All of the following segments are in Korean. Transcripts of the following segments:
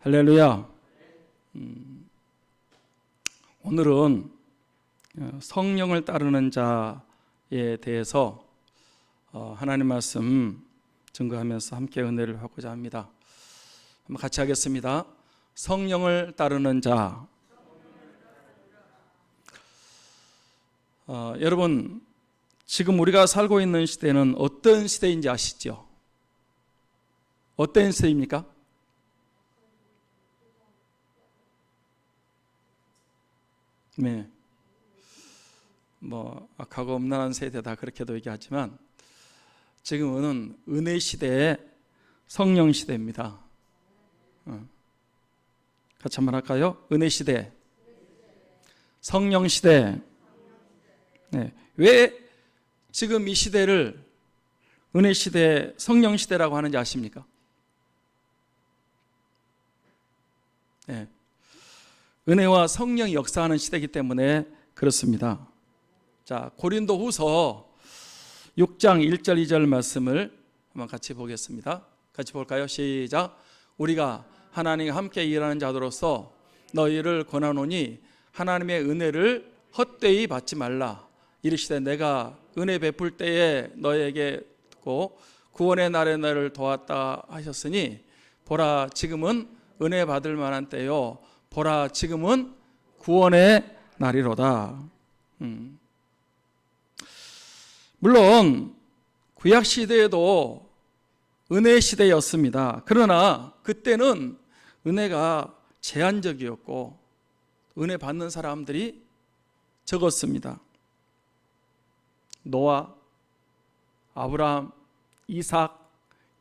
할렐루야. 오늘은 성령을 따르는 자에 대해서 하나님 말씀 증거하면서 함께 은혜를 받고자 합니다. 한번 같이 하겠습니다. 성령을 따르는 자. 여러분, 지금 우리가 살고 있는 시대는 어떤 시대인지 아시죠? 어떤 시대입니까? 네. 악하고 음란한 세대다 그렇게도 얘기하지만 지금은 은혜 시대의 성령 시대입니다. 같이 한번 할까요? 은혜 시대, 성령 시대. 네. 왜 지금 이 시대를 은혜 시대, 성령 시대라고 하는지 아십니까? 네. 은혜와 성령이 역사하는 시대이기 때문에 그렇습니다. 자, 고린도 후서 6장 1절 2절 말씀을 한번 같이 보겠습니다. 같이 볼까요? 시작. 우리가 하나님과 함께 일하는 자들로서 너희를 권하노니 하나님의 은혜를 헛되이 받지 말라. 이르시되 내가 은혜 베풀 때에 너희에게 듣고 구원의 날에 너희를 도왔다 하셨으니 보라 지금은 은혜 받을 만한 때요 보라 지금은 구원의 날이로다. 물론 구약 시대에도 은혜 시대였습니다. 그러나 그때는 은혜가 제한적이었고 은혜 받는 사람들이 적었습니다. 노아, 아브라함, 이삭,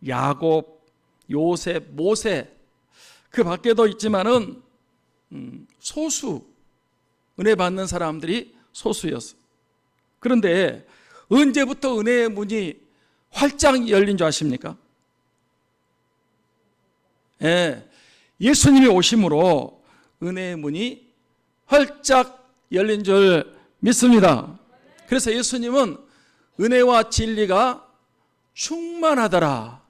야곱, 요셉, 모세 그 밖에도 있지만은 소수 은혜 받는 사람들이 소수였어요. 그런데 언제부터 은혜의 문이 활짝 열린 줄 아십니까? 예, 예수님이 오심으로 은혜의 문이 활짝 열린 줄 믿습니다. 그래서 예수님은 은혜와 진리가 충만하더라.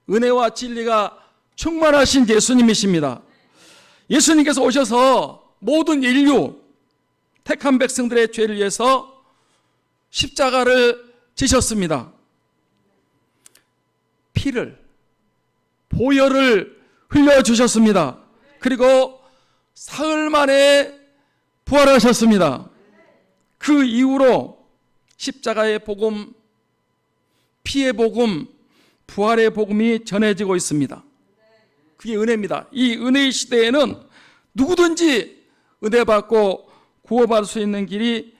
은혜와 진리가 충만하신 예수님이십니다. 예수님께서 오셔서 모든 인류, 택한 백성들의 죄를 위해서 십자가를 지셨습니다. 피를, 보혈을 흘려주셨습니다. 그리고 사흘 만에 부활하셨습니다. 그 이후로 십자가의 복음, 피의 복음, 부활의 복음이 전해지고 있습니다. 그게 은혜입니다. 이 은혜의 시대에는 누구든지 은혜 받고 구원받을 수 있는 길이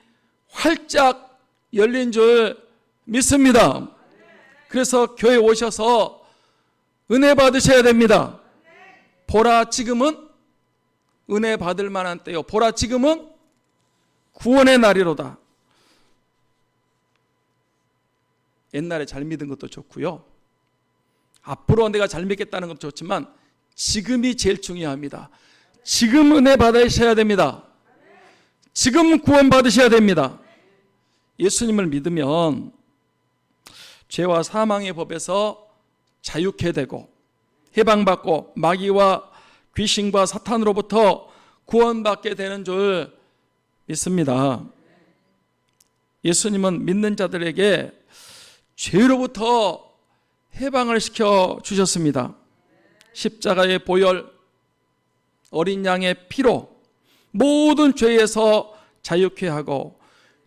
활짝 열린 줄 믿습니다. 그래서 교회에 오셔서 은혜 받으셔야 됩니다. 보라 지금은 은혜 받을 만한 때요 보라 지금은 구원의 날이로다. 옛날에 잘 믿은 것도 좋고요, 앞으로 내가 잘 믿겠다는 것도 좋지만 지금이 제일 중요합니다. 지금 은혜 받으셔야 됩니다. 지금 구원 받으셔야 됩니다. 예수님을 믿으면 죄와 사망의 법에서 자유케 되고 해방받고 마귀와 귀신과 사탄으로부터 구원받게 되는 줄 믿습니다. 예수님은 믿는 자들에게 죄로부터 해방을 시켜 주셨습니다. 십자가의 보혈, 어린 양의 피로 모든 죄에서 자유케 하고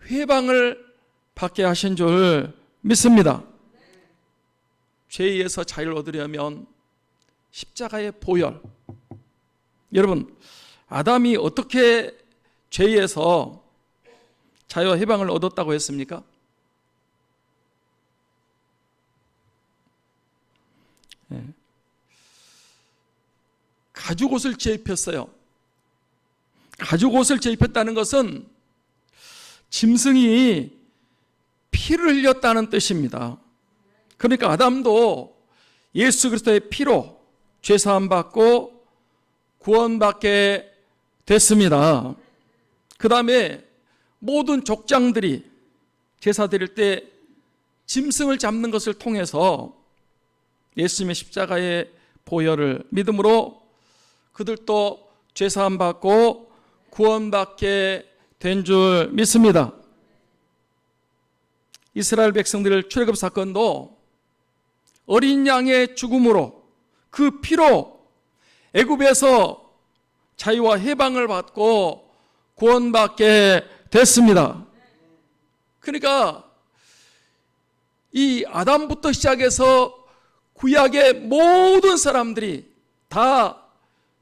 해방을 받게 하신 줄 믿습니다. 죄에서 자유를 얻으려면 십자가의 보혈. 여러분, 아담이 어떻게 죄에서 자유 해방을 얻었다고 했습니까? 가죽옷을 재입혔어요. 가죽옷을 재입혔다는 것은 짐승이 피를 흘렸다는 뜻입니다. 그러니까 아담도 예수 그리스도의 피로 죄사함 받고 구원받게 됐습니다. 그 다음에 모든 족장들이 제사 드릴 때 짐승을 잡는 것을 통해서 예수님의 십자가의 보혈을 믿음으로 그들도 죄사함 받고 구원받게 된 줄 믿습니다. 이스라엘 백성들의 출애굽 사건도 어린 양의 죽음으로 그 피로 애굽에서 자유와 해방을 받고 구원받게 됐습니다. 그러니까 이 아담부터 시작해서 구약의 모든 사람들이 다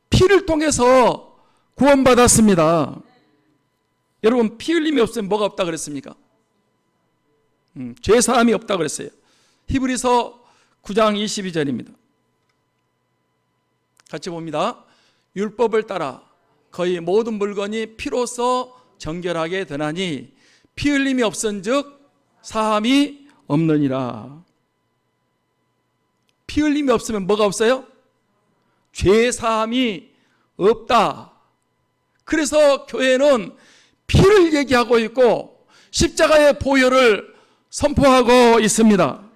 피를 통해서 구원받았습니다. 여러분, 피 흘림이 없으면 뭐가 없다 그랬습니까? 죄 사함이 없다 그랬어요. 히브리서 9장 22절입니다. 같이 봅니다. 율법을 따라 거의 모든 물건이 피로써 정결하게 되나니 피 흘림이 없은즉 사함이 없느니라. 피 흘림이 없으면 뭐가 없어요? 죄 사함이 없다. 그래서 교회는 피를 얘기하고 있고 십자가의 보혈을 선포하고 있습니다.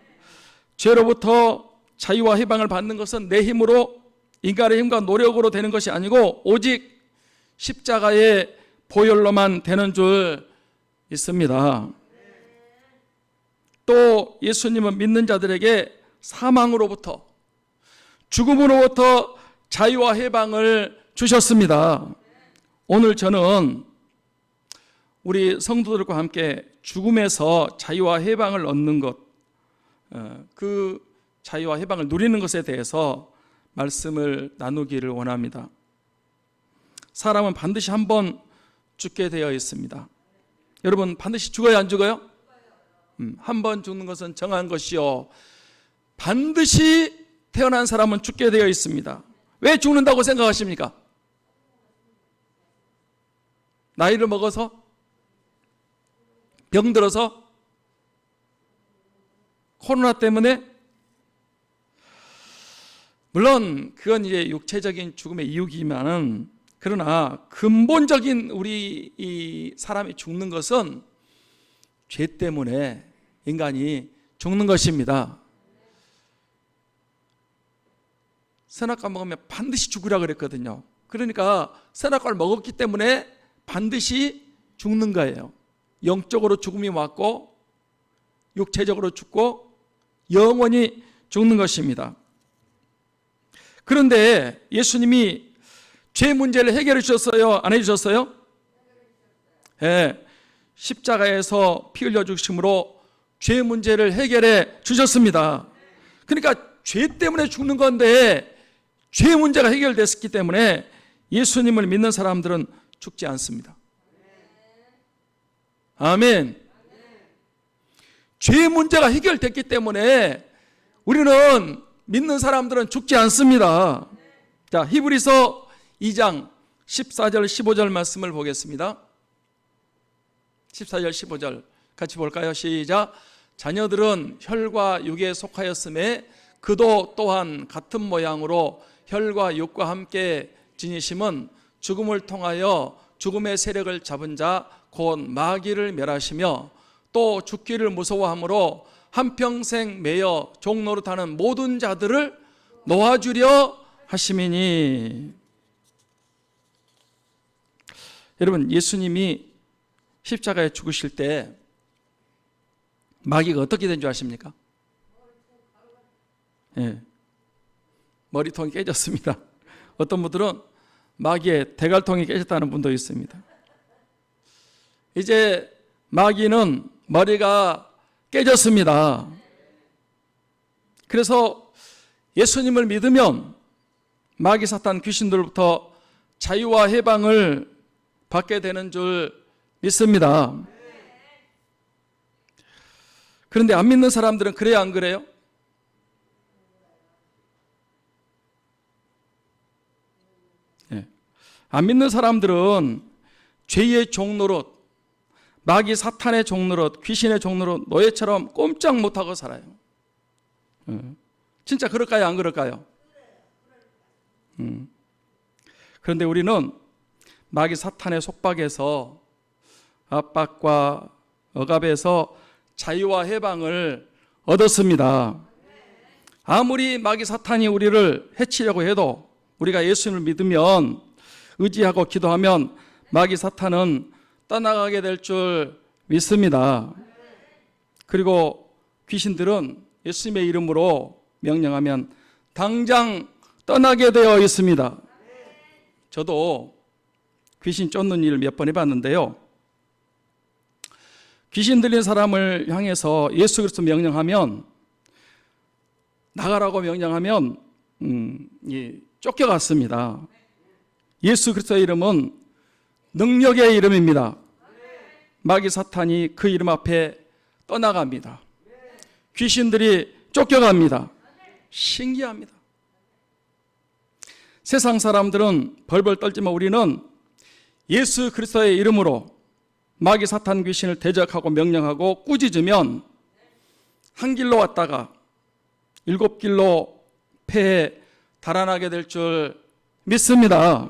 죄로부터 자유와 해방을 받는 것은 내 힘으로, 인간의 힘과 노력으로 되는 것이 아니고 오직 십자가의 보혈로만 되는 줄 믿습니다. 또 예수님은 믿는 자들에게 사망으로부터, 죽음으로부터 자유와 해방을 주셨습니다. 오늘 저는 우리 성도들과 함께 죽음에서 자유와 해방을 얻는 것, 그 자유와 해방을 누리는 것에 대해서 말씀을 나누기를 원합니다. 사람은 반드시 한 번 죽게 되어 있습니다. 여러분, 반드시 죽어요, 안 죽어요? 한 번 죽는 것은 정한 것이요, 반드시 태어난 사람은 죽게 되어 있습니다. 왜 죽는다고 생각하십니까? 나이를 먹어서? 병들어서? 코로나 때문에? 물론 그건 이제 육체적인 죽음의 이유이지만은, 그러나 근본적인 우리 이 사람이 죽는 것은 죄 때문에 인간이 죽는 것입니다. 선악과 먹으면 반드시 죽으라 그랬거든요. 그러니까 선악과를 먹었기 때문에 반드시 죽는 거예요. 영적으로 죽음이 왔고 육체적으로 죽고 영원히 죽는 것입니다. 그런데 예수님이 죄 문제를 해결해 주셨어요? 안 해주셨어요? 네, 십자가에서 피 흘려 주심으로 죄 문제를 해결해 주셨습니다. 그러니까 죄 때문에 죽는 건데 죄 문제가 해결됐기 때문에 예수님을 믿는 사람들은 죽지 않습니다. 아멘. 죄 문제가 해결됐기 때문에 우리는, 믿는 사람들은 죽지 않습니다. 자, 히브리서 2장 14절 15절 말씀을 보겠습니다. 14절 15절 같이 볼까요? 시작. 자녀들은 혈과 육에 속하였음에 그도 또한 같은 모양으로 혈과 육과 함께 지니심은 죽음을 통하여 죽음의 세력을 잡은 자 곧 마귀를 멸하시며 또 죽기를 무서워함으로 한평생 매여 종노릇하는 모든 자들을 놓아주려 하심이니. 여러분, 예수님이 십자가에 죽으실 때 마귀가 어떻게 된 줄 아십니까? 네. 머리통이 깨졌습니다. 어떤 분들은 마귀의 대갈통이 깨졌다는 분도 있습니다. 이제 마귀는 머리가 깨졌습니다. 그래서 예수님을 믿으면 마귀 사탄 귀신들로부터 자유와 해방을 받게 되는 줄 믿습니다. 그런데 안 믿는 사람들은 그래요, 안 그래요? 네. 안 믿는 사람들은 죄의 종노릇, 마귀 사탄의 종노릇, 귀신의 종노릇, 노예처럼 꼼짝 못하고 살아요. 진짜 그럴까요, 안 그럴까요? 그런데 우리는 마귀 사탄의 속박에서, 압박과 억압에서 자유와 해방을 얻었습니다. 아무리 마귀 사탄이 우리를 해치려고 해도 우리가 예수님을 믿으면, 의지하고 기도하면 마귀 사탄은 떠나가게 될 줄 믿습니다. 그리고 귀신들은 예수님의 이름으로 명령하면 당장 떠나게 되어 있습니다. 저도 귀신 쫓는 일을 몇 번 해봤는데요. 귀신 들린 사람을 향해서 예수 그리스도 명령하면, 나가라고 명령하면 쫓겨갔습니다. 예수 그리스도의 이름은 능력의 이름입니다. 마귀 사탄이 그 이름 앞에 떠나갑니다. 귀신들이 쫓겨갑니다. 신기합니다. 세상 사람들은 벌벌 떨지만 우리는 예수 그리스도의 이름으로 마귀 사탄 귀신을 대적하고 명령하고 꾸짖으면 한 길로 왔다가 7길로 폐에 달아나게 될 줄 믿습니다.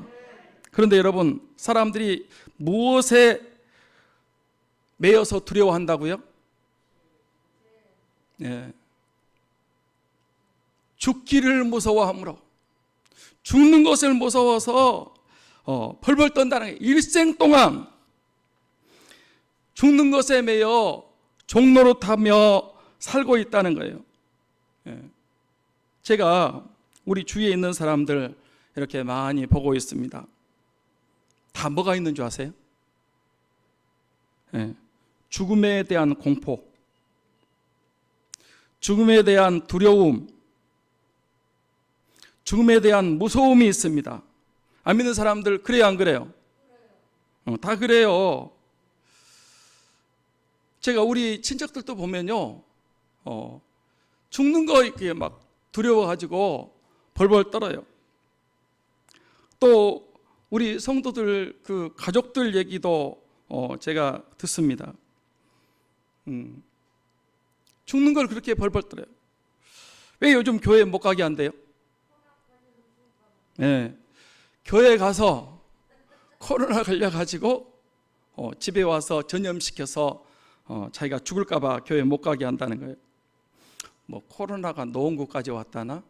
그런데 여러분, 사람들이 무엇에 매여서 두려워한다고요? 네. 죽기를 무서워하므로, 죽는 것을 무서워서 벌벌 떤다는 게, 일생 동안 죽는 것에 매여 종노릇하며 살고 있다는 거예요. 제가 우리 주위에 있는 사람들 이렇게 많이 보고 있습니다. 다 뭐가 있는 줄 아세요? 죽음에 대한 공포, 죽음에 대한 두려움, 죽음에 대한 무서움이 있습니다. 안 믿는 사람들 그래요, 안 그래요? 다 그래요. 제가 우리 친척들도 보면요, 죽는 거 이렇게 막 두려워가지고 벌벌 떨어요. 또 우리 성도들 그 가족들 얘기도 제가 듣습니다. 죽는 걸 그렇게 벌벌 떨어요. 왜 요즘 교회 못 가게 한대요? 네, 교회 가서 코로나 걸려가지고 집에 와서 전염시켜서 자기가 죽을까봐 교회 못 가게 한다는 거예요. 뭐 코로나가 노원구까지 왔다나?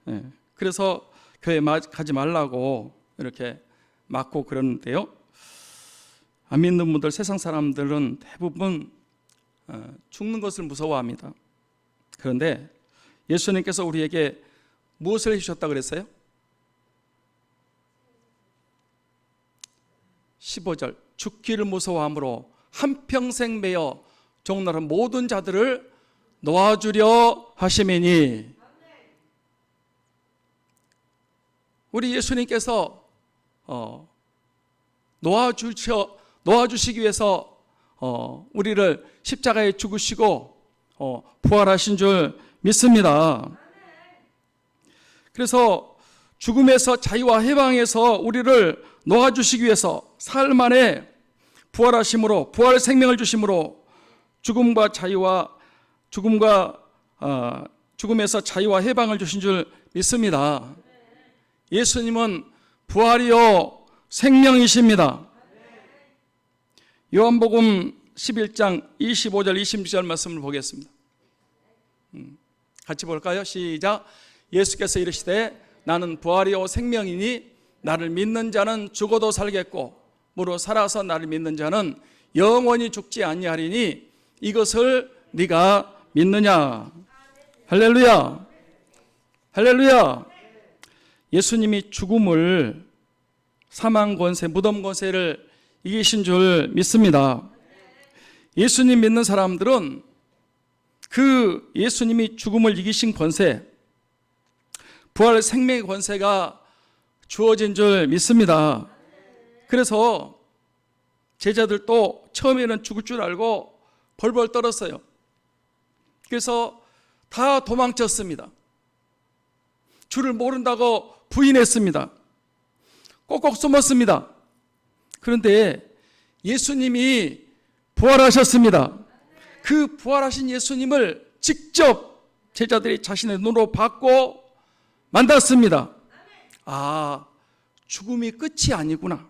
네, 그래서 교회 가지 말라고 이렇게 막고 그러는데요. 안 믿는 분들, 세상 사람들은 대부분 죽는 것을 무서워합니다. 그런데 예수님께서 우리에게 무엇을 해주셨다고 그랬어요? 15절, 죽기를 무서워함으로 한평생 매여 종노릇한 모든 자들을 놓아주려 하심이니. 우리 예수님께서 놓아주시기 위해서 우리를 십자가에 죽으시고 부활하신 줄 믿습니다. 그래서 죽음에서 자유와 해방에서 우리를 놓아주시기 위해서 사흘 만에 부활하심으로, 부활의 생명을 주심으로 죽음에서 자유와 해방을 주신 줄 믿습니다. 예수님은 부활이요 생명이십니다. 요한복음 11장 25절 26절 말씀을 보겠습니다. 같이 볼까요? 시작. 예수께서 이르시되 나는 부활이요 생명이니 나를 믿는 자는 죽어도 살겠고 무릇 살아서 나를 믿는 자는 영원히 죽지 아니하리니 이것을 네가 믿느냐? 할렐루야. 할렐루야. 예수님이 죽음을, 사망 권세, 무덤 권세를 이기신 줄 믿습니다. 예수님 믿는 사람들은 그 예수님이 죽음을 이기신 권세, 부활 생명의 권세가 주어진 줄 믿습니다. 그래서 제자들도 처음에는 죽을 줄 알고 벌벌 떨었어요. 그래서 다 도망쳤습니다. 주를 모른다고 부인했습니다. 꼭꼭 숨었습니다. 그런데 예수님이 부활하셨습니다. 그 부활하신 예수님을 직접 제자들이 자신의 눈으로 봤고 만났습니다. 아, 죽음이 끝이 아니구나.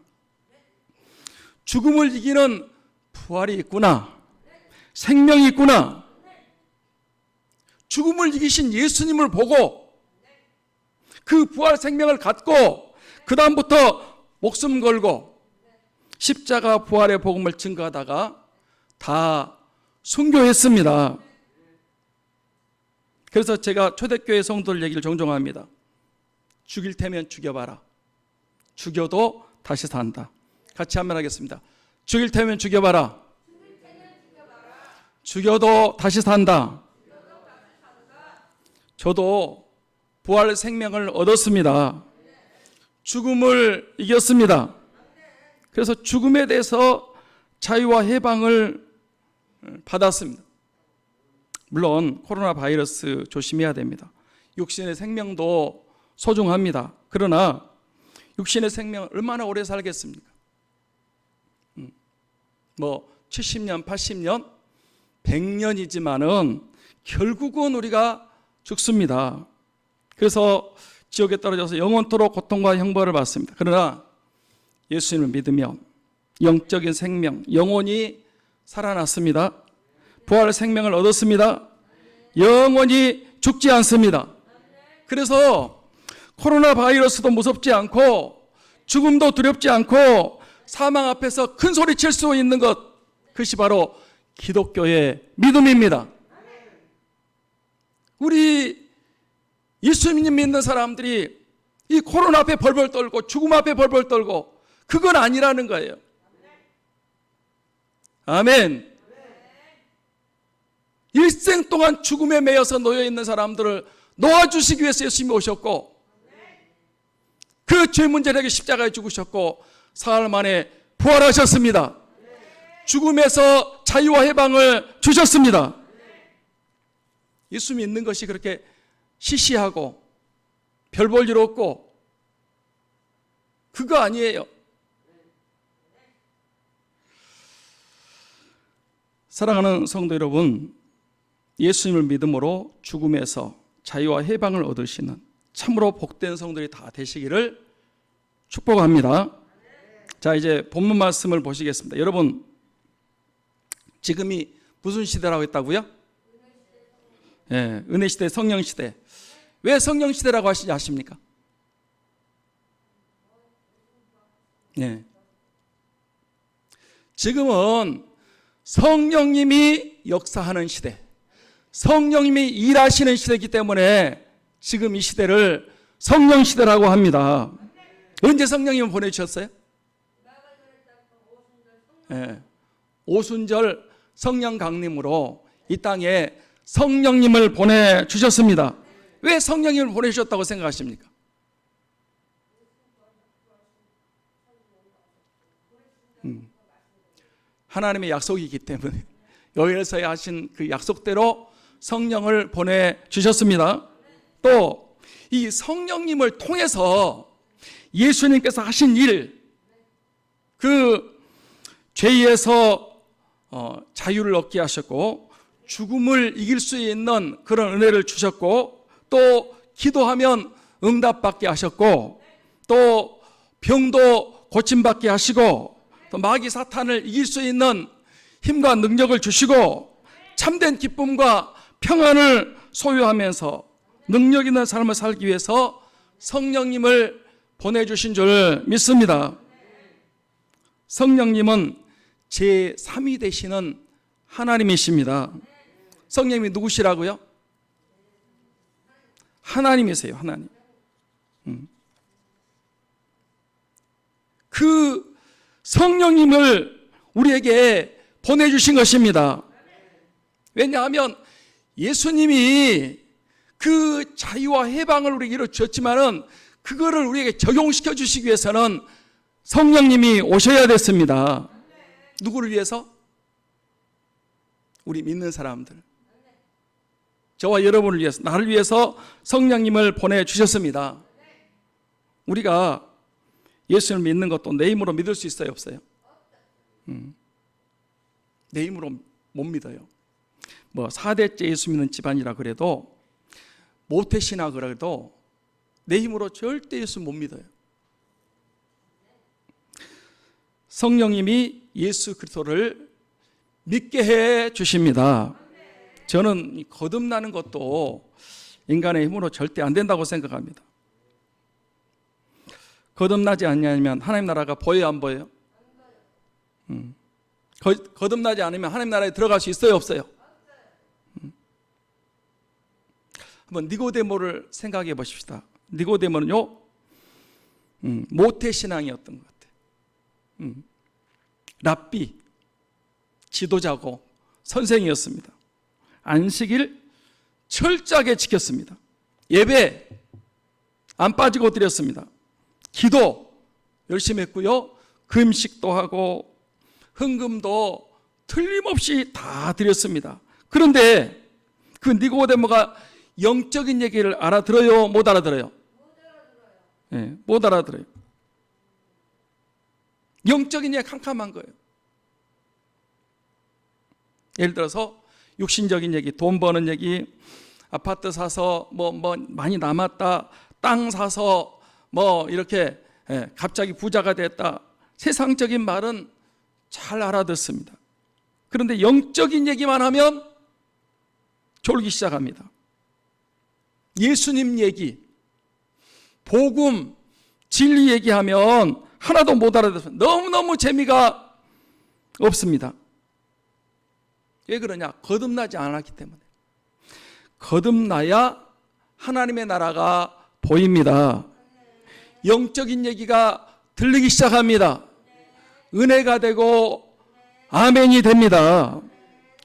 죽음을 이기는 부활이 있구나. 생명이 있구나. 죽음을 이기신 예수님을 보고 그 부활 생명을 갖고 그 다음부터 목숨 걸고 십자가 부활의 복음을 증거하다가 다 순교했습니다. 그래서 제가 초대교회 성도들 얘기를 종종 합니다. 죽일 테면 죽여봐라. 죽여도 다시 산다. 같이 한번 하겠습니다. 죽일 테면 죽여봐라. 죽여도 다시 산다. 저도 부활 생명을 얻었습니다. 죽음을 이겼습니다. 그래서 죽음에 대해서 자유와 해방을 받았습니다. 물론 코로나 바이러스 조심해야 됩니다. 육신의 생명도 소중합니다. 그러나 육신의 생명 얼마나 오래 살겠습니까? 70년, 80년, 100년이지만은 결국은 우리가 죽습니다. 그래서 지옥에 떨어져서 영원토록 고통과 형벌을 받습니다. 그러나 예수님을 믿으면 영적인 생명, 영혼이 살아났습니다. 부활의 생명을 얻었습니다. 영원히 죽지 않습니다. 그래서 코로나 바이러스도 무섭지 않고 죽음도 두렵지 않고 사망 앞에서 큰 소리 칠 수 있는 것, 그것이 바로 기독교의 믿음입니다. 우리 예수님 믿는 사람들이 이 코로나 앞에 벌벌 떨고 죽음 앞에 벌벌 떨고 그건 아니라는 거예요. 아멘. 일생 동안 죽음에 매여서 놓여 있는 사람들을 놓아주시기 위해서 예수님이 오셨고 그 죄 문제를 해결 십자가에 죽으셨고 사흘 만에 부활하셨습니다. 죽음에서 자유와 해방을 주셨습니다. 예수 믿는 것이 그렇게 시시하고 별 볼 일 없고 그거 아니에요. 사랑하는 성도 여러분, 예수님을 믿음으로 죽음에서 자유와 해방을 얻으시는 참으로 복된 성도들이 다 되시기를 축복합니다. 자, 이제 본문 말씀을 보시겠습니다. 여러분, 지금이 무슨 시대라고 했다고요? 예, 은혜 시대, 성령 시대. 왜 성령 시대라고 하시지 아십니까? 네. 지금은 성령님이 역사하는 시대, 성령님이 일하시는 시대이기 때문에 지금 이 시대를 성령 시대라고 합니다. 언제 성령님을 보내주셨어요? 네. 오순절 성령 강림으로 이 땅에 성령님을 보내주셨습니다. 왜 성령님을 보내주셨다고 생각하십니까? 하나님의 약속이기 때문에 여기에서 하신 그 약속대로 성령을 보내주셨습니다. 또 이 성령님을 통해서 예수님께서 하신 일, 그 죄에서 자유를 얻게 하셨고 죽음을 이길 수 있는 그런 은혜를 주셨고 또 기도하면 응답받게 하셨고 또 병도 고침받게 하시고 또 마귀 사탄을 이길 수 있는 힘과 능력을 주시고 참된 기쁨과 평안을 소유하면서 능력 있는 삶을 살기 위해서 성령님을 보내주신 줄 믿습니다. 성령님은 제3위 되시는 하나님이십니다. 성령님이 누구시라고요? 하나님이세요. 하나님. 그 성령님을 우리에게 보내주신 것입니다. 왜냐하면 예수님이 그 자유와 해방을 우리에게 이루어주셨지만은 그거를 우리에게 적용시켜 주시기 위해서는 성령님이 오셔야 됐습니다. 누구를 위해서? 우리 믿는 사람들, 저와 여러분을 위해서, 나를 위해서 성령님을 보내주셨습니다. 우리가 예수를 믿는 것도 내 힘으로 믿을 수 있어요, 없어요? 내 힘으로 못 믿어요. 4대째 예수 믿는 집안이라 그래도 모태신앙 그래도 내 힘으로 절대 예수 못 믿어요. 성령님이 예수 그리스도를 믿게 해 주십니다. 저는 거듭나는 것도 인간의 힘으로 절대 안 된다고 생각합니다. 거듭나지 않냐면 하나님 나라가 보여요, 안 보여요? 거듭나지 않으면 하나님 나라에 들어갈 수 있어요, 없어요? 한번 니고데모를 생각해 보십시다. 니고데모는요, 모태신앙이었던 것 같아요. 랍비, 지도자고 선생이었습니다. 안식일 철저하게 지켰습니다. 예배 안 빠지고 드렸습니다. 기도 열심히 했고요, 금식도 하고 헌금도 틀림없이 다 드렸습니다. 그런데 그 니고데모가 영적인 얘기를 알아들어요, 못 알아들어요? 네, 못 알아들어요. 영적인 얘기 캄캄한 거예요. 예를 들어서 육신적인 얘기, 돈 버는 얘기, 아파트 사서 뭐 많이 남았다, 땅 사서 뭐 이렇게 갑자기 부자가 됐다, 세상적인 말은 잘 알아듣습니다. 그런데 영적인 얘기만 하면 졸기 시작합니다. 예수님 얘기, 복음, 진리 얘기하면 하나도 못 알아듣습니다. 너무너무 재미가 없습니다. 왜 그러냐? 거듭나지 않았기 때문에. 거듭나야 하나님의 나라가 보입니다. 영적인 얘기가 들리기 시작합니다. 은혜가 되고 아멘이 됩니다.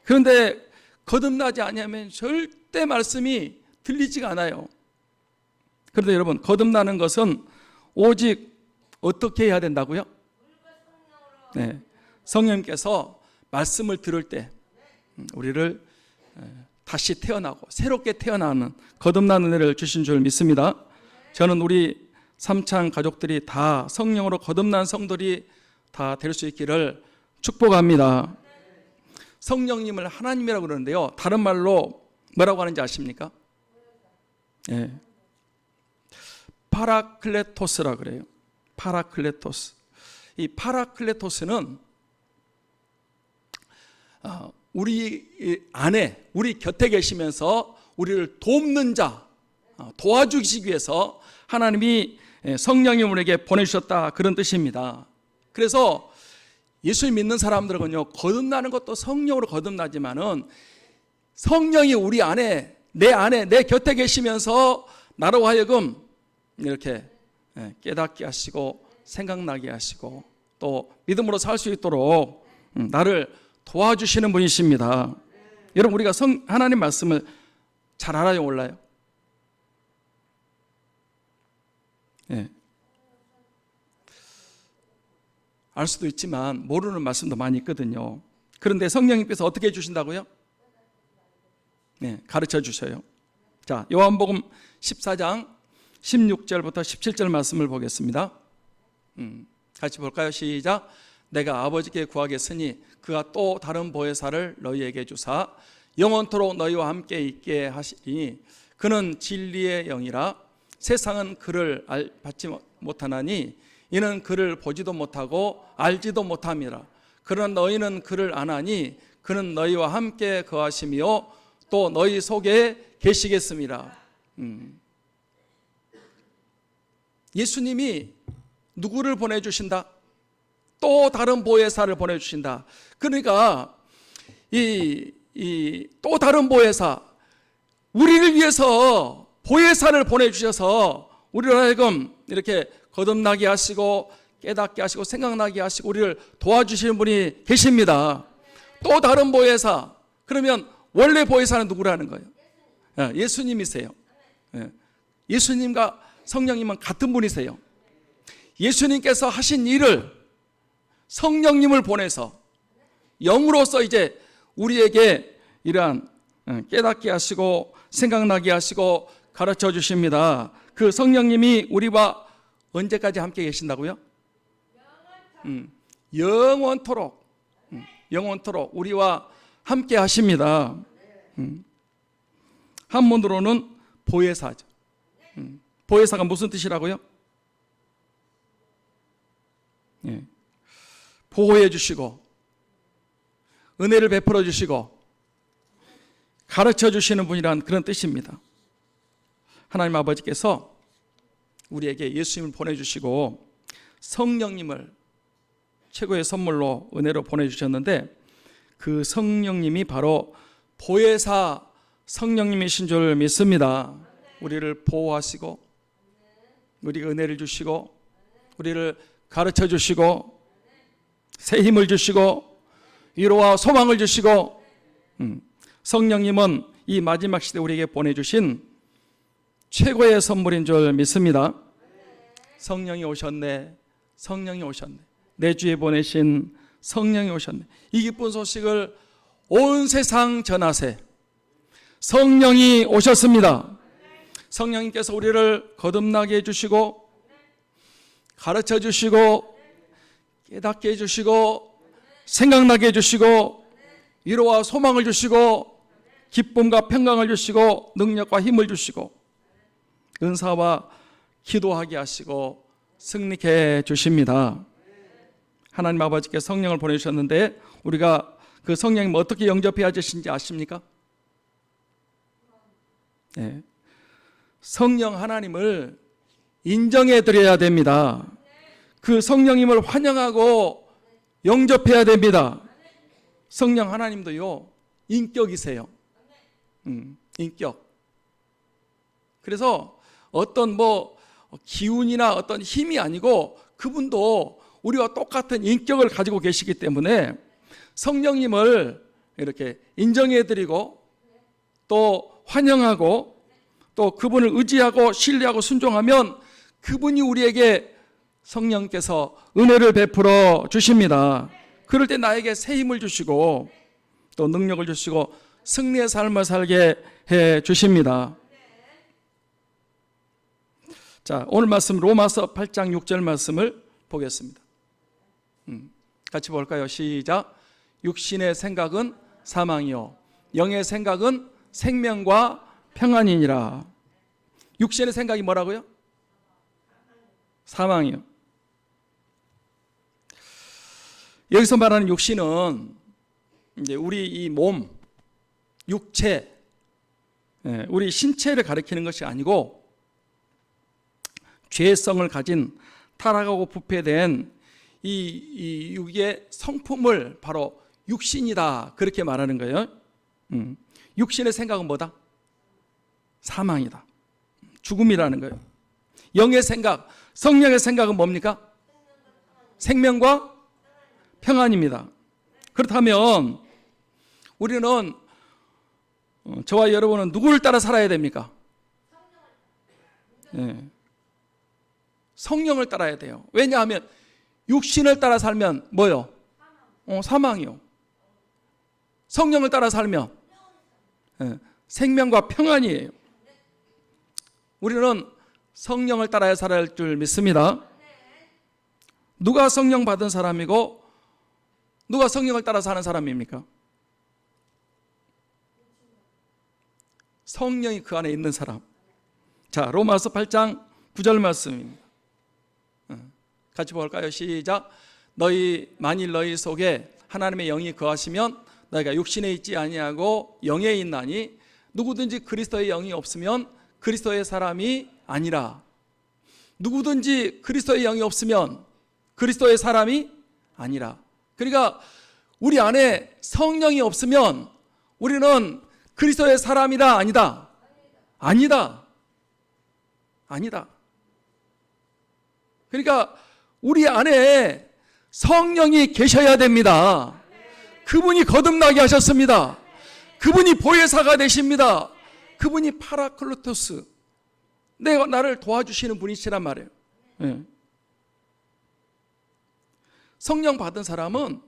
그런데 거듭나지 않으면 절대 말씀이 들리지가 않아요. 그런데 여러분, 거듭나는 것은 오직 어떻게 해야 된다고요? 네, 성령님께서 말씀을 들을 때 우리를 다시 태어나고 새롭게 태어나는 거듭나는 은혜를 주신 줄 믿습니다. 저는 우리 삼창 가족들이 다 성령으로 거듭난 성들이 다 될 수 있기를 축복합니다. 성령님을 하나님이라고 그러는데요, 다른 말로 뭐라고 하는지 아십니까? 네. 파라클레토스라 그래요. 파라클레토스. 이 파라클레토스는 우리 안에, 우리 곁에 계시면서 우리를 돕는 자, 도와주시기 위해서 하나님이 성령이 우리에게 보내주셨다, 그런 뜻입니다. 그래서 예수 믿는 사람들은요, 거듭나는 것도 성령으로 거듭나지만은 성령이 우리 안에, 내 곁에 계시면서 나로 하여금 이렇게 깨닫게 하시고 생각나게 하시고 또 믿음으로 살 수 있도록 나를 도와주시는 분이십니다. 여러분, 우리가 하나님 말씀을 잘 알아요, 몰라요? 네. 알 수도 있지만 모르는 말씀도 많이 있거든요. 그런데 성령님께서 어떻게 해주신다고요? 네, 가르쳐 주셔요. 자, 요한복음 14장 16절부터 17절 말씀을 보겠습니다. 같이 볼까요? 시작. 내가 아버지께 구하겠으니 그가 또 다른 보혜사를 너희에게 주사 영원토록 너희와 함께 있게 하시니 그는 진리의 영이라. 세상은 그를 받지 못하나니 이는 그를 보지도 못하고 알지도 못함이라. 그러나 너희는 그를 아나니 그는 너희와 함께 거하시며 또 너희 속에 계시겠습니다. 예수님이 누구를 보내주신다? 또 다른 보혜사를 보내주신다. 그러니까 이 또 다른 보혜사, 우리를 위해서 보혜사를 보내주셔서 우리를 하여금 이렇게 거듭나게 하시고 깨닫게 하시고 생각나게 하시고 우리를 도와주시는 분이 계십니다. 또 다른 보혜사, 그러면 원래 보혜사는 누구라는 거예요? 예수님이세요. 예수님과 성령님은 같은 분이세요. 예수님께서 하신 일을 성령님을 보내서 영으로서 이제 우리에게 이러한 깨닫게 하시고 생각나게 하시고 가르쳐 주십니다. 그 성령님이 우리와 언제까지 함께 계신다고요? 영원토록, 영원토록 우리와 함께 하십니다. 한문으로는 보혜사죠. 보혜사가 무슨 뜻이라고요? 예. 보호해 주시고 은혜를 베풀어 주시고 가르쳐 주시는 분이란 그런 뜻입니다. 하나님 아버지께서 우리에게 예수님을 보내주시고 성령님을 최고의 선물로 은혜로 보내주셨는데, 그 성령님이 바로 보혜사 성령님이신 줄 믿습니다. 우리를 보호하시고 우리에게 은혜를 주시고 우리를 가르쳐 주시고 새 힘을 주시고 위로와 소망을 주시고, 성령님은 이 마지막 시대 우리에게 보내주신 최고의 선물인 줄 믿습니다. 성령이 오셨네, 성령이 오셨네, 내 주에 보내신 성령이 오셨네. 이 기쁜 소식을 온 세상 전하세. 성령이 오셨습니다. 성령님께서 우리를 거듭나게 해주시고 가르쳐 주시고 깨닫게 해주시고 생각나게 해주시고 위로와 소망을 주시고 기쁨과 평강을 주시고 능력과 힘을 주시고 은사와 기도하게 하시고 승리케 해 주십니다. 하나님 아버지께서 성령을 보내주셨는데 우리가 그 성령님 어떻게 영접해야 되신지 아십니까? 네. 성령 하나님을 인정해 드려야 됩니다. 그 성령님을 환영하고 영접해야 됩니다. 성령 하나님도요, 인격이세요. 인격. 그래서 어떤 기운이나 어떤 힘이 아니고 그분도 우리와 똑같은 인격을 가지고 계시기 때문에 성령님을 이렇게 인정해 드리고 또 환영하고 또 그분을 의지하고 신뢰하고 순종하면 그분이 우리에게 성령께서 은혜를 베풀어 주십니다. 그럴 때 나에게 새 힘을 주시고 또 능력을 주시고 승리의 삶을 살게 해 주십니다. 자, 오늘 말씀 로마서 8장 6절 말씀을 보겠습니다. 같이 볼까요? 시작. 육신의 생각은 사망이요 영의 생각은 생명과 평안이니라. 육신의 생각이 뭐라고요? 사망이요. 여기서 말하는 육신은 이제 우리 이 몸, 육체, 우리 신체를 가리키는 것이 아니고 죄성을 가진 타락하고 부패된 이 육의 성품을 바로 육신이다 그렇게 말하는 거예요. 육신의 생각은 뭐다? 사망이다. 죽음이라는 거예요. 영의 생각, 성령의 생각은 뭡니까? 생명과 평안입니다. 그렇다면 우리는 저와 여러분은 누구를 따라 살아야 됩니까? 네. 성령을 따라야 돼요. 왜냐하면 육신을 따라 살면 뭐요? 사망이요. 성령을 따라 살면 생명과 평안이에요. 우리는 성령을 따라야 살아야 할 줄 믿습니다. 누가 성령 받은 사람이고 누가 성령을 따라 사는 사람입니까? 성령이 그 안에 있는 사람. 자, 로마서 8장 9절 말씀입니다. 같이 볼까요? 시작. 만일 너희 속에 하나님의 영이 거하시면 너희가 육신에 있지 아니하고 영에 있나니 누구든지 그리스도의 영이 없으면 그리스도의 사람이 아니라. 누구든지 그리스도의 영이 없으면 그리스도의 사람이 아니라. 그러니까 우리 안에 성령이 없으면 우리는 그리스도의 사람이다 아니다? 아니다. 아니다. 그러니까 우리 안에 성령이 계셔야 됩니다. 그분이 거듭나게 하셨습니다. 그분이 보혜사가 되십니다. 그분이 파라클로토스, 나를 도와주시는 분이시란 말이에요. 네. 성령 받은 사람은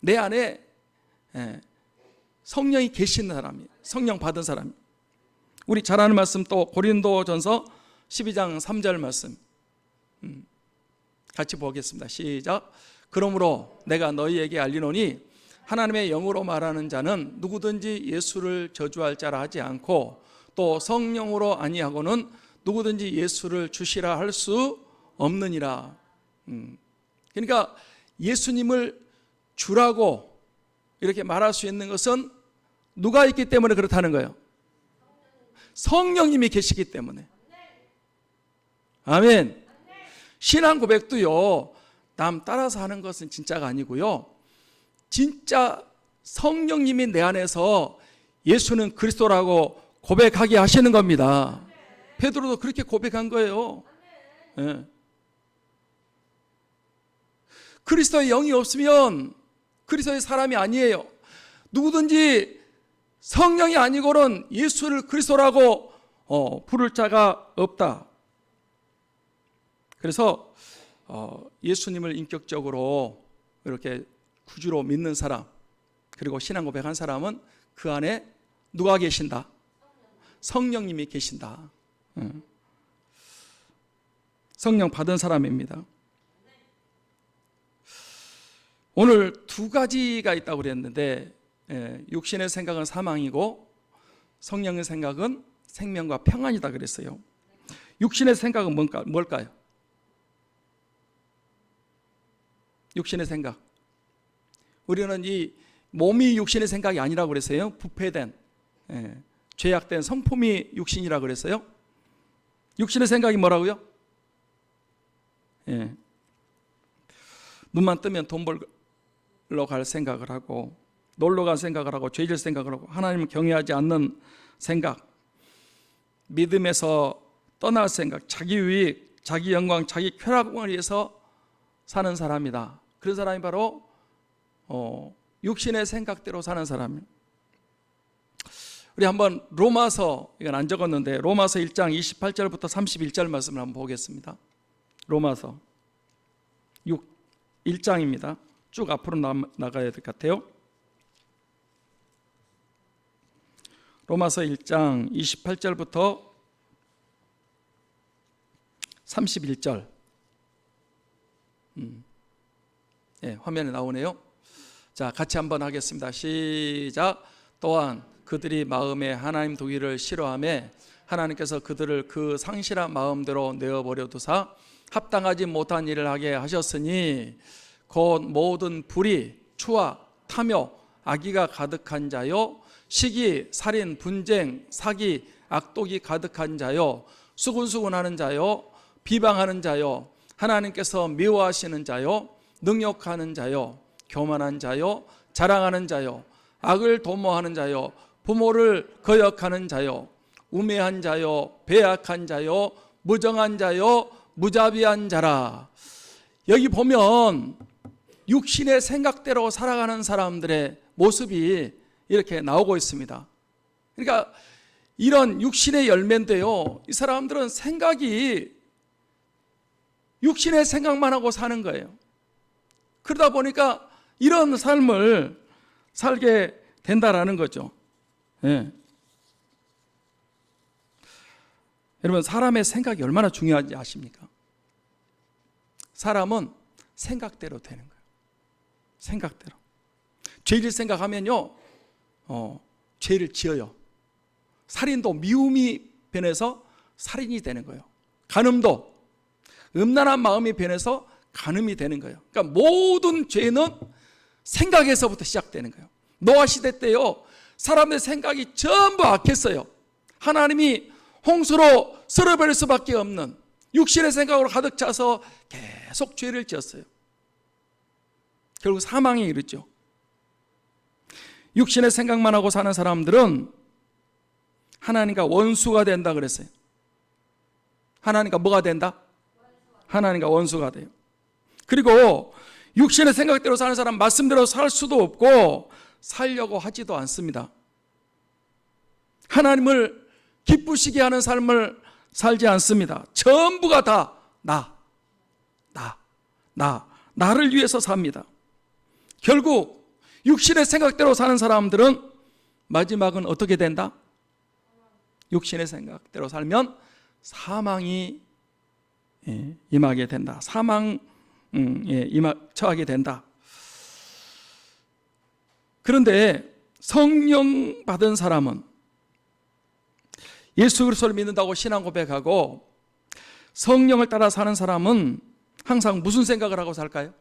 내 안에 성령이 계시는 사람이에요. 성령 받은 사람. 우리 잘 아는 말씀 또 고린도전서 12장 3절 말씀 같이 보겠습니다. 시작. 그러므로 내가 너희에게 알리노니 하나님의 영으로 말하는 자는 누구든지 예수를 저주할 자라 하지 않고 또 성령으로 아니하고는 누구든지 예수를 주시라 할 수 없느니라. 그러니까 예수님을 주라고 이렇게 말할 수 있는 것은 누가 있기 때문에 그렇다는 거예요. 성령님이 계시기 때문에. 아멘. 신앙 고백도요, 남 따라서 하는 것은 진짜가 아니고요, 진짜 성령님이 내 안에서 예수는 그리스도라고 고백하게 하시는 겁니다. 베드로도 그렇게 고백한 거예요. 네. 그리스도의 영이 없으면 그리스도의 사람이 아니에요. 누구든지 성령이 아니고는 예수를 그리스도라고 부를 자가 없다. 그래서 예수님을 인격적으로 이렇게 구주로 믿는 사람, 그리고 신앙 고백한 사람은 그 안에 누가 계신다? 성령님이 계신다. 성령 받은 사람입니다. 오늘 두 가지가 있다고 그랬는데, 육신의 생각은 사망이고 성령의 생각은 생명과 평안이다 그랬어요. 육신의 생각은 뭘까요? 육신의 생각, 우리는 이 몸이 육신의 생각이 아니라고 그랬어요. 부패된, 죄악된 성품이 육신이라고 그랬어요. 육신의 생각이 뭐라고요? 눈만 뜨면 돈 벌러 갈 생각을 하고, 놀러 갈 생각을 하고, 죄질 생각을 하고, 하나님을 경외하지 않는 생각, 믿음에서 떠날 생각, 자기 유익, 자기 영광, 자기 쾌락을 위해서 사는 사람이다. 그런 사람이 바로 육신의 생각대로 사는 사람이에요. 우리 한번 로마서, 이건 안 적었는데 로마서 1장 28절부터 31절 말씀을 한번 보겠습니다. 로마서 1장입니다. 쭉 앞으로 나가야 될 것 같아요. 로마서 1장 28절부터 31절. 화면에 나오네요. 자, 같이 한번 하겠습니다. 시작. 또한 그들이 마음에 하나님 두기를 싫어하며 하나님께서 그들을 그 상실한 마음대로 내어버려 두사 합당하지 못한 일을 하게 하셨으니 곧 모든 불의, 추악, 탐욕, 악의가 가득한 자요, 시기, 살인, 분쟁, 사기, 악독이 가득한 자요, 수군수군하는 자요, 비방하는 자요, 하나님께서 미워하시는 자요, 능욕하는 자요, 교만한 자요, 자랑하는 자요, 악을 도모하는 자요, 부모를 거역하는 자요, 우매한 자요, 배악한 자요, 무정한 자요, 무자비한 자라. 여기 보면 육신의 생각대로 살아가는 사람들의 모습이 이렇게 나오고 있습니다. 그러니까 이런 육신의 열매인데요, 이 사람들은 생각이 육신의 생각만 하고 사는 거예요. 그러다 보니까 이런 삶을 살게 된다라는 거죠. 여러분, 사람의 생각이 얼마나 중요한지 아십니까? 사람은 생각대로 되는 거예요. 생각대로. 죄를 생각하면요, 죄를 지어요. 살인도 미움이 변해서 살인이 되는 거예요. 간음도 음란한 마음이 변해서 간음이 되는 거예요. 그러니까 모든 죄는 생각에서부터 시작되는 거예요. 노아 시대 때요, 사람의 생각이 전부 악했어요. 하나님이 홍수로 쓸어버릴 수밖에 없는 육신의 생각으로 가득 차서 계속 죄를 지었어요. 결국 사망에 이르죠. 육신의 생각만 하고 사는 사람들은 하나님과 원수가 된다 그랬어요. 하나님과 뭐가 된다? 하나님과 원수가 돼요. 그리고 육신의 생각대로 사는 사람 말씀대로 살 수도 없고 살려고 하지도 않습니다. 하나님을 기쁘시게 하는 삶을 살지 않습니다. 전부가 다 나를 위해서 삽니다. 결국 육신의 생각대로 사는 사람들은 마지막은 어떻게 된다? 육신의 생각대로 살면 사망이 임하게 된다. 사망에 처하게 된다. 그런데 성령 받은 사람은 예수 그리스도를 믿는다고 신앙 고백하고 성령을 따라 사는 사람은 항상 무슨 생각을 하고 살까요?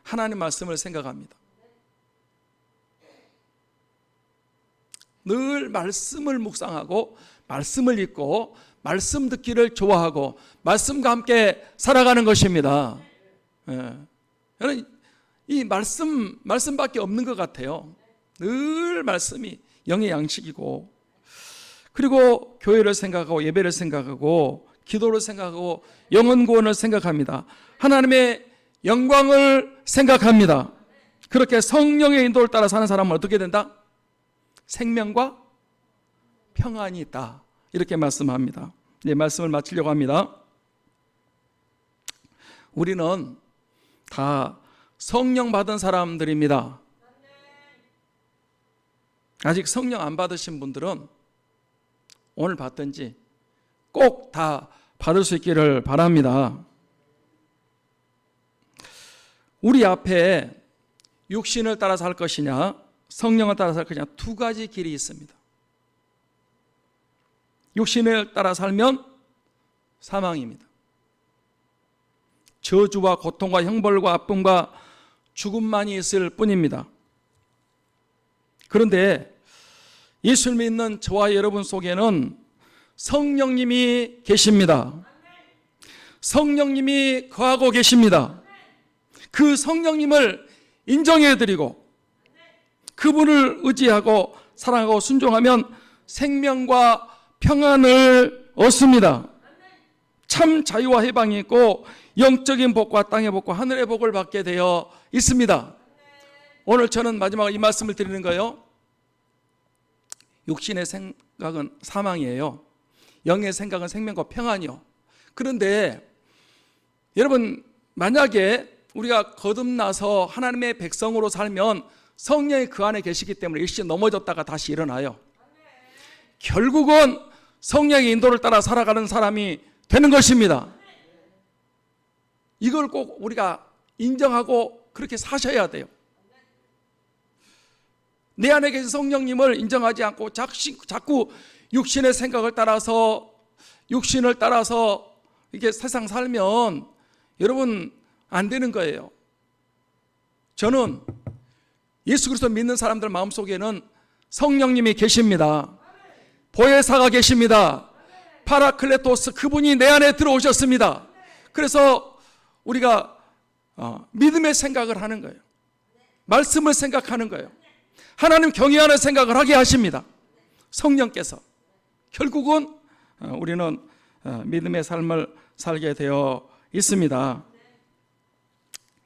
하나님 말씀을 생각합니다. 늘 말씀을 묵상하고 말씀을 읽고 말씀 듣기를 좋아하고 말씀과 함께 살아가는 것입니다. 저는 이 말씀밖에 없는 것 같아요. 늘 말씀이 영의 양식이고, 그리고 교회를 생각하고 예배를 생각하고 기도를 생각하고 영혼 구원을 생각합니다. 하나님의 영광을 생각합니다. 그렇게 성령의 인도를 따라 사는 사람은 어떻게 된다? 생명과 평안이 있다, 이렇게 말씀합니다. 네, 말씀을 마치려고 합니다. 우리는 다 성령 받은 사람들입니다. 아직 성령 안 받으신 분들은 오늘 받든지 꼭 다 받을 수 있기를 바랍니다. 우리 앞에 육신을 따라 살 것이냐 성령을 따라 살 것이냐 두 가지 길이 있습니다. 육신을 따라 살면 사망입니다. 저주와 고통과 형벌과 아픔과 죽음만이 있을 뿐입니다. 그런데 예수를 믿는 저와 여러분 속에는 성령님이 계십니다. 성령님이 거하고 계십니다. 그 성령님을 인정해드리고 그분을 의지하고 사랑하고 순종하면 생명과 평안을 얻습니다. 참 자유와 해방이 있고 영적인 복과 땅의 복과 하늘의 복을 받게 되어 있습니다. 오늘 저는 마지막으로 이 말씀을 드리는 거예요. 육신의 생각은 사망이에요. 영의 생각은 생명과 평안이요. 그런데 여러분, 만약에 우리가 거듭나서 하나님의 백성으로 살면 성령이 그 안에 계시기 때문에 일시 넘어졌다가 다시 일어나요. 결국은 성령의 인도를 따라 살아가는 사람이 되는 것입니다. 이걸 꼭 우리가 인정하고 그렇게 사셔야 돼요. 내 안에 계신 성령님을 인정하지 않고 자꾸 육신의 생각을 따라서 육신을 따라서 이렇게 세상 살면 여러분 안 되는 거예요. 저는 예수 그리스도 믿는 사람들 마음속에는 성령님이 계십니다. 보혜사가 계십니다. 파라클레토스, 그분이 내 안에 들어오셨습니다. 그래서 우리가 믿음의 생각을 하는 거예요. 말씀을 생각하는 거예요. 하나님 경외하는 생각을 하게 하십니다. 성령께서. 결국은 우리는 믿음의 삶을 살게 되어 있습니다.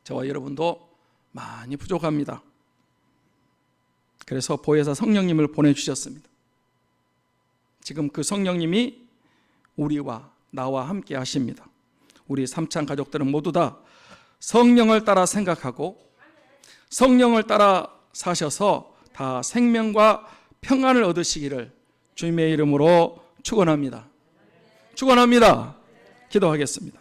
저와 여러분도 많이 부족합니다. 그래서 보혜사 성령님을 보내주셨습니다. 지금 그 성령님이 우리와 나와 함께 하십니다. 우리 삼창 가족들은 모두 다 성령을 따라 생각하고 성령을 따라 사셔서 다 생명과 평안을 얻으시기를 주님의 이름으로 축원합니다. 축원합니다. 기도하겠습니다.